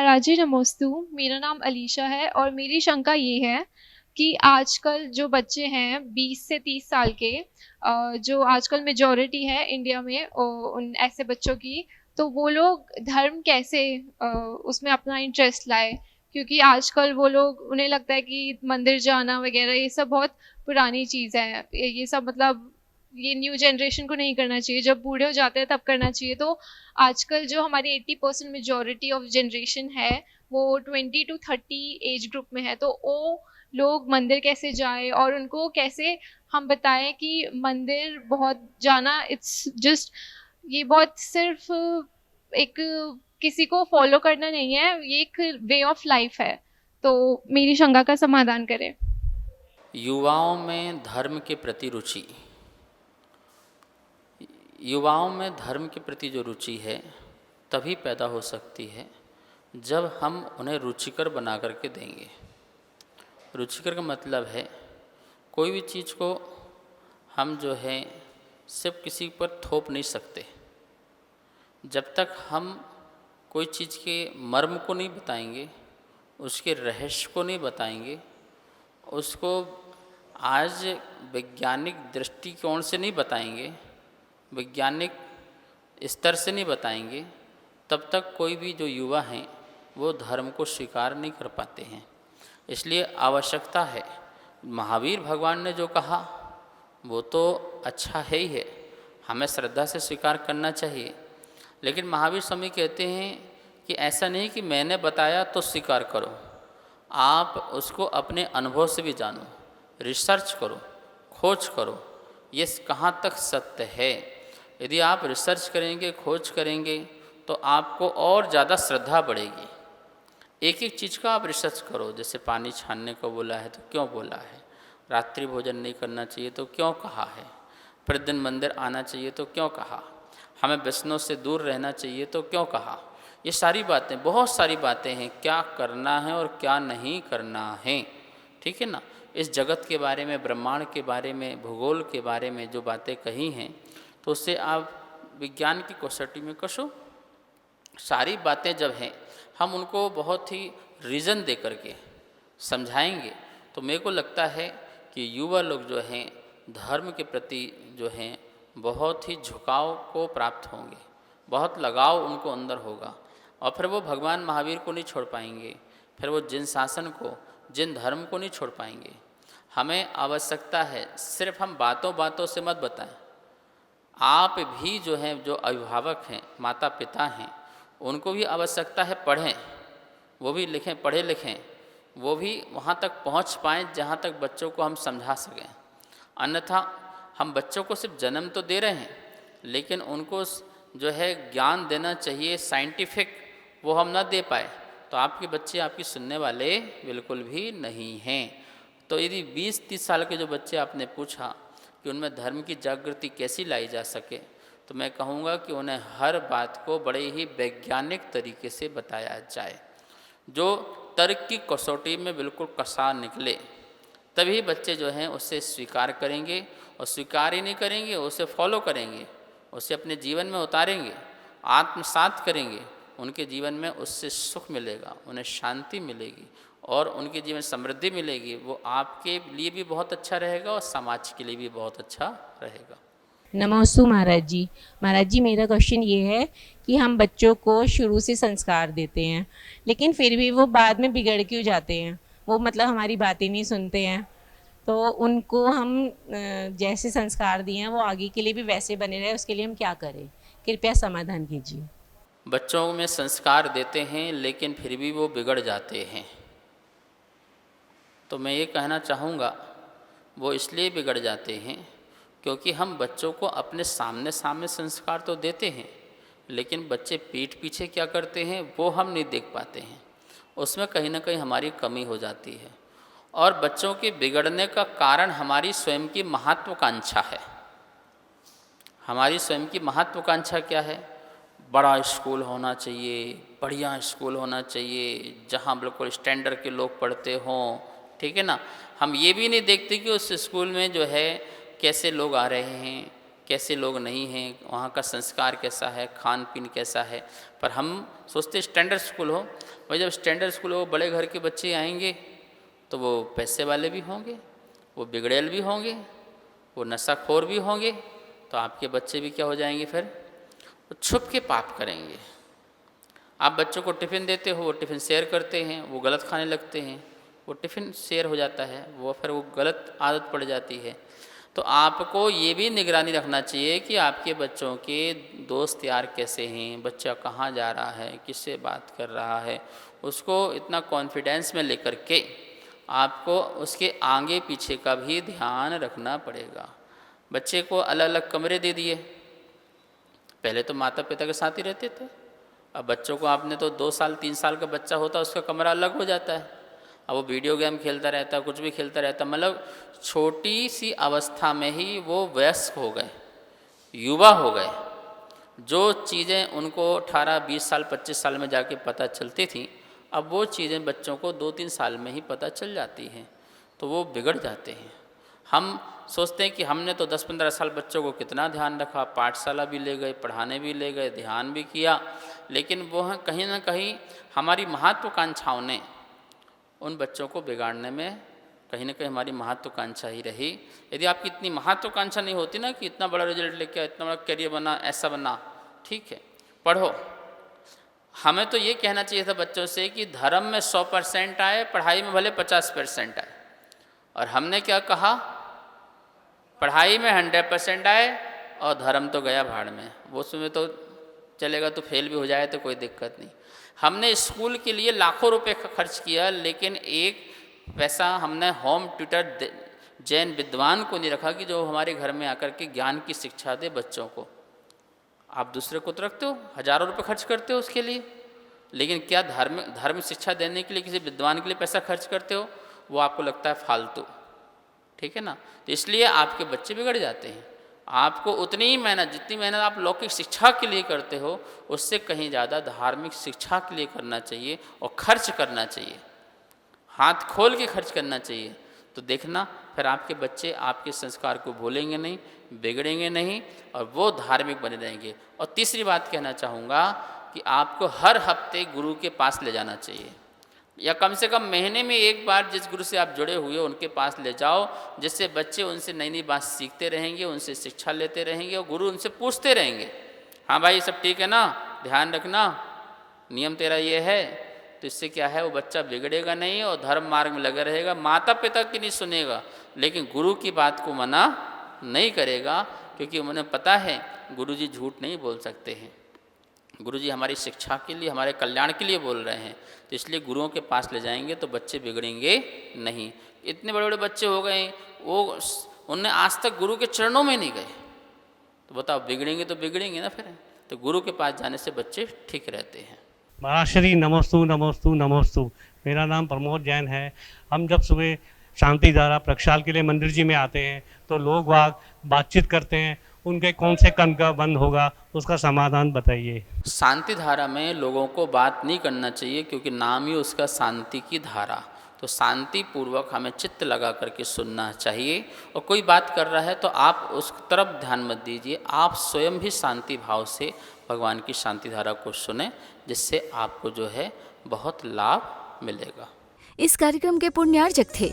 महाराज जी नमोस्तु। मेरा नाम अलीशा है और मेरी शंका ये है कि आजकल जो बच्चे हैं 20 से 30 साल के, जो आजकल मेजॉरिटी है इंडिया में उन ऐसे बच्चों की, तो वो लोग धर्म कैसे उसमें अपना इंटरेस्ट लाए, क्योंकि आजकल वो लोग, उन्हें लगता है कि मंदिर जाना वगैरह ये सब बहुत पुरानी चीज़ है। ये सब मतलब ये न्यू जनरेशन को नहीं करना चाहिए, जब बूढ़े हो जाते हैं तब करना चाहिए। तो आजकल जो हमारी 80% मेजॉरिटी ऑफ जनरेशन है वो 20 to 30 एज ग्रुप में है, तो वो लोग मंदिर कैसे जाए और उनको कैसे हम बताएं कि मंदिर बहुत जाना इट्स जस्ट, ये बहुत सिर्फ एक किसी को फॉलो करना नहीं है, ये एक वे ऑफ लाइफ है। तो मेरी शंका का समाधान करें। युवाओं में धर्म के प्रति रुचि, युवाओं में धर्म के प्रति जो रुचि है तभी पैदा हो सकती है जब हम उन्हें रुचिकर बना करके देंगे। रुचिकर का मतलब है कोई भी चीज़ को हम जो है सिर्फ किसी पर थोप नहीं सकते। जब तक हम कोई चीज़ के मर्म को नहीं बताएंगे, उसके रहस्य को नहीं बताएंगे, उसको आज वैज्ञानिक दृष्टिकोण से नहीं बताएंगे, वैज्ञानिक स्तर से नहीं बताएंगे, तब तक कोई भी जो युवा हैं वो धर्म को स्वीकार नहीं कर पाते हैं। इसलिए आवश्यकता है, महावीर भगवान ने जो कहा वो तो अच्छा है ही है, हमें श्रद्धा से स्वीकार करना चाहिए। लेकिन महावीर स्वामी कहते हैं कि ऐसा नहीं कि मैंने बताया तो स्वीकार करो, आप उसको अपने अनुभव से भी जानो, रिसर्च करो, खोज करो, ये कहाँ तक सत्य है। यदि आप रिसर्च करेंगे, खोज करेंगे, तो आपको और ज़्यादा श्रद्धा बढ़ेगी। एक एक चीज़ का आप रिसर्च करो, जैसे पानी छानने को बोला है तो क्यों बोला है, रात्रि भोजन नहीं करना चाहिए तो क्यों कहा है, प्रतिदिन मंदिर आना चाहिए तो क्यों कहा, हमें व्यसनों से दूर रहना चाहिए तो क्यों कहा। ये सारी बातें, बहुत सारी बातें हैं, क्या करना है और क्या नहीं करना है, ठीक है ना। इस जगत के बारे में, ब्रह्मांड के बारे में, भूगोल के बारे में जो बातें कही हैं, तो उससे आप विज्ञान की कसौटी में कसो। सारी बातें जब हैं हम उनको बहुत ही रीज़न दे करके समझाएंगे, तो मेरे को लगता है कि युवा लोग जो हैं धर्म के प्रति जो हैं बहुत ही झुकाव को प्राप्त होंगे, बहुत लगाव उनको अंदर होगा, और फिर वो भगवान महावीर को नहीं छोड़ पाएंगे, फिर वो जिन शासन को, जिन धर्म को नहीं छोड़ पाएंगे। हमें आवश्यकता है, सिर्फ हम बातों बातों से मत बताएं, आप भी जो हैं, जो अभिभावक हैं, माता पिता हैं, उनको भी आवश्यकता है पढ़ें, वो भी लिखें, पढ़े लिखें, वो भी वहाँ तक पहुँच पाएँ जहाँ तक बच्चों को हम समझा सकें। अन्यथा हम बच्चों को सिर्फ जन्म तो दे रहे हैं, लेकिन उनको जो है ज्ञान देना चाहिए साइंटिफिक, वो हम ना दे पाए तो आपके बच्चे आपकी सुनने वाले बिल्कुल भी नहीं हैं। तो यदि 20-30 साल के जो बच्चे आपने पूछा कि उनमें धर्म की जागृति कैसी लाई जा सके, तो मैं कहूँगा कि उन्हें हर बात को बड़े ही वैज्ञानिक तरीके से बताया जाए, जो तर्क की कसौटी में बिल्कुल कसा निकले, तभी बच्चे जो हैं उससे स्वीकार करेंगे, और स्वीकार ही नहीं करेंगे उसे फॉलो करेंगे, उसे अपने जीवन में उतारेंगे, आत्मसात करेंगे, उनके जीवन में उससे सुख मिलेगा, उन्हें शांति मिलेगी और उनके जीवन समृद्धि मिलेगी। वो आपके लिए भी बहुत अच्छा रहेगा और समाज के लिए भी बहुत अच्छा रहेगा। नमोस्तु महाराज जी। महाराज जी, मेरा क्वेश्चन ये है कि हम बच्चों को शुरू से संस्कार देते हैं, लेकिन फिर भी वो बाद में बिगड़ क्यों जाते हैं, वो मतलब हमारी बातें नहीं सुनते हैं, तो उनको हम जैसे संस्कार दिए हैं वो आगे के लिए भी वैसे बने रहे, उसके लिए हम क्या करें, कृपया समाधान कीजिए। बच्चों में संस्कार देते हैं लेकिन फिर भी वो बिगड़ जाते हैं, तो मैं ये कहना चाहूँगा वो इसलिए बिगड़ जाते हैं क्योंकि हम बच्चों को अपने सामने सामने संस्कार तो देते हैं, लेकिन बच्चे पीठ पीछे क्या करते हैं वो हम नहीं देख पाते हैं, उसमें कहीं ना कहीं हमारी कमी हो जाती है। और बच्चों के बिगड़ने का कारण हमारी स्वयं की महत्वाकांक्षा है। हमारी स्वयं की महत्वाकांक्षा क्या है? बड़ा स्कूल होना चाहिए, बढ़िया स्कूल होना चाहिए, जहाँ बिल्कुल स्टैंडर्ड के लोग पढ़ते हों, ठीक है ना। हम ये भी नहीं देखते कि उस स्कूल में जो है कैसे लोग आ रहे हैं, कैसे लोग नहीं हैं, वहाँ का संस्कार कैसा है, खान पीन कैसा है। पर हम सोचते स्टैंडर्ड स्कूल हो। भाई जब स्टैंडर्ड स्कूल हो, बड़े घर के बच्चे आएंगे तो वो पैसे वाले भी होंगे, वो बिगड़ेल भी होंगे, वो नशाखोर भी होंगे, तो आपके बच्चे भी क्या हो जाएंगे फिर, वो छुप के पाप करेंगे। आप बच्चों को टिफ़िन देते हो, वो टिफ़िन शेयर करते हैं, वो गलत खाने लगते हैं, वो टिफ़िन शेयर हो जाता है, वो फिर वो गलत आदत पड़ जाती है। तो आपको ये भी निगरानी रखना चाहिए कि आपके बच्चों के दोस्त यार कैसे हैं, बच्चा कहाँ जा रहा है, किससे बात कर रहा है, उसको इतना कॉन्फिडेंस में लेकर के आपको उसके आगे पीछे का भी ध्यान रखना पड़ेगा। बच्चे को अलग अलग कमरे दे दिए, पहले तो माता पिता के साथ ही रहते थे, अब बच्चों को आपने तो 2 साल 3 साल का बच्चा होता है उसका कमरा अलग हो जाता है। अब वो वीडियो गेम खेलता रहता है, कुछ भी खेलता रहता, मतलब छोटी सी अवस्था में ही वो वयस्क हो गए, युवा हो गए। जो चीज़ें उनको 18-20 साल 25 साल में जाके पता चलती थी, अब वो चीज़ें बच्चों को 2-3 साल में ही पता चल जाती हैं, तो वो बिगड़ जाते हैं। हम सोचते हैं कि हमने तो 10-15 साल बच्चों को कितना ध्यान रखा, पाठशाला भी ले गए, पढ़ाने भी ले गए, ध्यान भी किया, लेकिन वो कहीं ना कहीं हमारी महत्वाकांक्षाओं ने उन बच्चों को बिगाड़ने में कहीं ना कहीं हमारी महत्वाकांक्षा ही रही। यदि आपकी इतनी महत्वाकांक्षा नहीं होती ना कि इतना बड़ा रिजल्ट लेके इतना बड़ा करियर बना, ऐसा बना, ठीक है पढ़ो। हमें तो ये कहना चाहिए था बच्चों से कि धर्म में 100% आए, पढ़ाई में भले 50% आए, और हमने क्या कहा, पढ़ाई में 100% आए और धर्म तो गया भाड़ में, वो उसमें तो चलेगा, तो फेल भी हो जाए तो कोई दिक्कत नहीं। हमने स्कूल के लिए लाखों रुपए खर्च किया, लेकिन एक पैसा हमने होम ट्यूटर जैन विद्वान को नहीं रखा कि जो हमारे घर में आकर के ज्ञान की शिक्षा दे बच्चों को। आप दूसरे को तो रखते हो, हजारों रुपए खर्च करते हो उसके लिए, लेकिन क्या धर्म शिक्षा देने के लिए किसी विद्वान के लिए पैसा खर्च करते हो, वो आपको लगता है फालतू, ठीक है ना। तो इसलिए आपके बच्चे बिगड़ जाते हैं। आपको उतनी ही मेहनत, जितनी मेहनत आप लौकिक शिक्षा के लिए करते हो, उससे कहीं ज़्यादा धार्मिक शिक्षा के लिए करना चाहिए और खर्च करना चाहिए, हाथ खोल के खर्च करना चाहिए। तो देखना फिर आपके बच्चे आपके संस्कार को भूलेंगे नहीं, बिगड़ेंगे नहीं, और वो धार्मिक बने रहेंगे। और तीसरी बात कहना चाहूँगा कि आपको हर हफ्ते गुरु के पास ले जाना चाहिए, या कम से कम महीने में एक बार जिस गुरु से आप जुड़े हुए हो उनके पास ले जाओ, जिससे बच्चे उनसे नई नई बात सीखते रहेंगे, उनसे शिक्षा लेते रहेंगे, और गुरु उनसे पूछते रहेंगे, हाँ भाई सब ठीक है ना, ध्यान रखना, नियम तेरा ये है। तो इससे क्या है, वो बच्चा बिगड़ेगा नहीं और धर्म मार्ग में लगा रहेगा, माता पिता की नहीं सुनेगा, लेकिन गुरु की बात को मना नहीं करेगा, क्योंकि उन्हें पता है गुरुजी झूठ नहीं बोल सकते हैं, गुरुजी हमारी शिक्षा के लिए, हमारे कल्याण के लिए बोल रहे हैं। तो इसलिए गुरुओं के पास ले जाएंगे तो बच्चे बिगड़ेंगे नहीं। इतने बड़े बड़े बच्चे हो गए, वो उनने आज तक गुरु के चरणों में नहीं गए, तो बताओ बिगड़ेंगे तो बिगड़ेंगे ना फिर। तो गुरु के पास जाने से बच्चे ठीक रहते हैं। महाराज श्री नमोस्तु नमोस्तु नमोस्तु। मेरा नाम प्रमोद जैन है। हम जब सुबह शांति धारा प्रक्षाल के लिए मंदिर जी में आते हैं तो लोग बातचीत करते हैं, उनके कौन से कर्म का बंद होगा, उसका समाधान बताइए। शांति धारा में लोगों को बात नहीं करना चाहिए, क्योंकि नाम ही उसका शांति की धारा। तो शांति पूर्वक हमें चित्त लगा करके सुनना चाहिए, और कोई बात कर रहा है तो आप उस तरफ ध्यान मत दीजिए, आप स्वयं भी शांति भाव से भगवान की शांति धारा को सुने, जिससे आपको जो है बहुत लाभ मिलेगा। इस कार्यक्रम के पुण्यार्जक थे